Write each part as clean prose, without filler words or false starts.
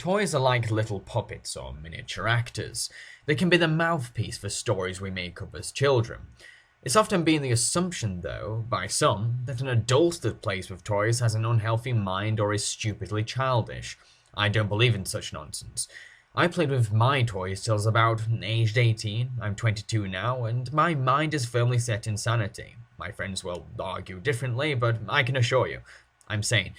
Toys are like little puppets or miniature actors. They can be the mouthpiece for stories we make up as children. It's often been the assumption, though, by some, that an adult that plays with toys has an unhealthy mind or is stupidly childish. I don't believe in such nonsense. I played with my toys till I was about aged 18, I'm 22 now, and my mind is firmly set in sanity. My friends will argue differently, but I can assure you, I'm sane.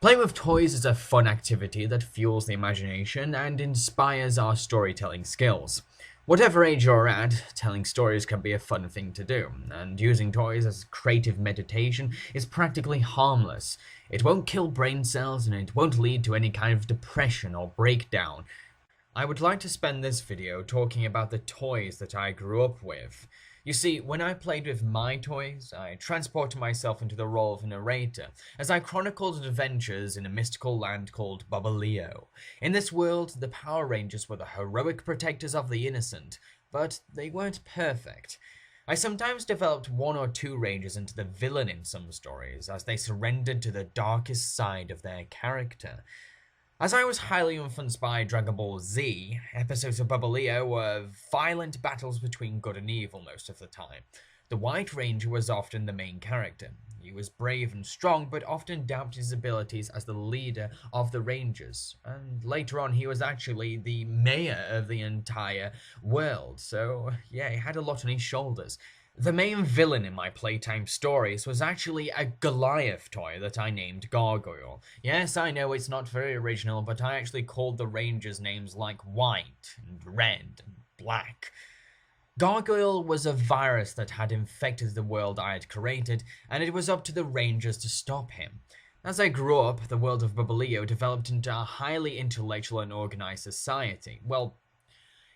Playing with toys is a fun activity that fuels the imagination and inspires our storytelling skills. Whatever age you're at, telling stories can be a fun thing to do, and using toys as creative meditation is practically harmless. It won't kill brain cells and it won't lead to any kind of depression or breakdown. I would like to spend this video talking about the toys that I grew up with. You see, when I played with my toys, I transported myself into the role of a narrator, as I chronicled adventures in a mystical land called Babaleo. In this world, the Power Rangers were the heroic protectors of the innocent, but they weren't perfect. I sometimes developed one or two Rangers into the villain in some stories, as they surrendered to the darkest side of their character. As I was highly influenced by Dragon Ball Z, episodes of Babaleo were violent battles between good and evil most of the time. The White Ranger was often the main character. He was brave and strong, but often doubted his abilities as the leader of the Rangers. And later on, he was actually the mayor of the entire world. So, yeah, he had a lot on his shoulders. The main villain in my playtime stories was actually a Goliath toy that I named Gargoyle. Yes, I know it's not very original, but I actually called the Rangers names like White and Red and Black. Gargoyle was a virus that had infected the world I had created, and it was up to the Rangers to stop him. As I grew up, the world of Babaleo developed into a highly intellectual and organized society. Well,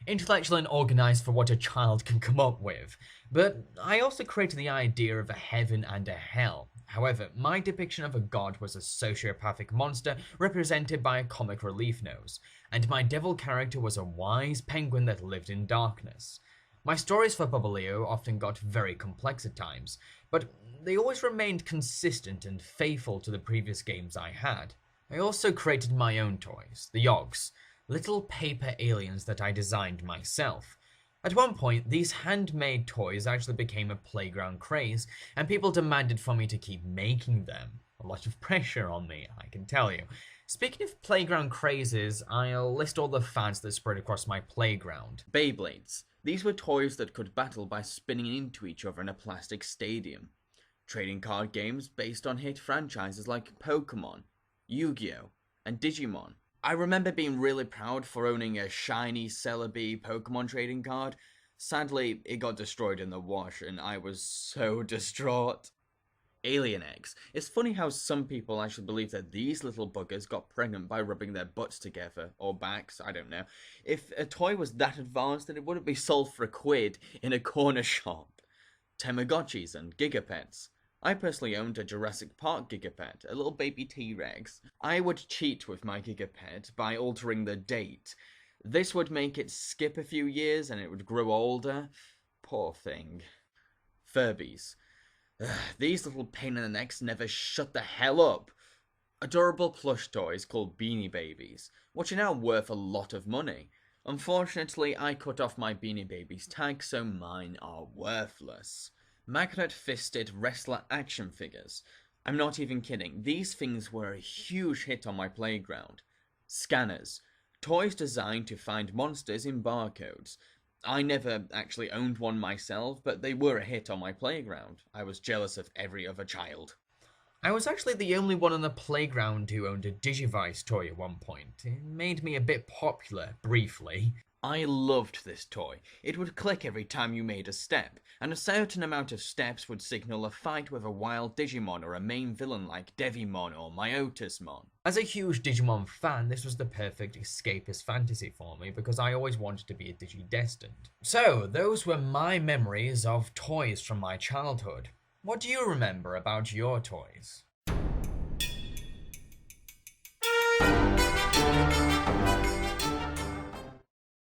intellectual and organized for what a child can come up with. But I also created the idea of a heaven and a hell. However, my depiction of a god was a sociopathic monster represented by a comic relief nose, and my devil character was a wise penguin that lived in darkness. My stories for Babaleo often got very complex at times, but they always remained consistent and faithful to the previous games I had. I also created my own toys, the Yogs, little paper aliens that I designed myself. At one point, these handmade toys actually became a playground craze, and people demanded for me to keep making them. A lot of pressure on me, I can tell you. Speaking of playground crazes, I'll list all the fads that spread across my playground. Beyblades. These were toys that could battle by spinning into each other in a plastic stadium. Trading card games based on hit franchises like Pokemon, Yu-Gi-Oh! And Digimon. I remember being really proud for owning a shiny Celebi Pokemon trading card. Sadly, it got destroyed in the wash and I was so distraught. Alien eggs. It's funny how some people actually believe that these little buggers got pregnant by rubbing their butts together, or backs, I don't know. If a toy was that advanced, then it wouldn't be sold for £1 in a corner shop. Tamagotchis and Gigapets. I personally owned a Jurassic Park Gigapet, a little baby T-Rex. I would cheat with my Gigapet by altering the date. This would make it skip a few years and it would grow older. Poor thing. Furbies. These little pain in the necks never shut the hell up. Adorable plush toys called Beanie Babies, which are now worth a lot of money. Unfortunately, I cut off my Beanie Babies tag, so mine are worthless. Magnet-fisted wrestler action figures. I'm not even kidding, these things were a huge hit on my playground. Scanners. Toys designed to find monsters in barcodes. I never actually owned one myself, but they were a hit on my playground. I was jealous of every other child. I was actually the only one on the playground who owned a Digivice toy at one point. It made me a bit popular, briefly. I loved this toy. It would click every time you made a step, and a certain amount of steps would signal a fight with a wild Digimon or a main villain like Devimon or Myotismon. As a huge Digimon fan, this was the perfect escapist fantasy for me because I always wanted to be a Digidestined. So, those were my memories of toys from my childhood. What do you remember about your toys?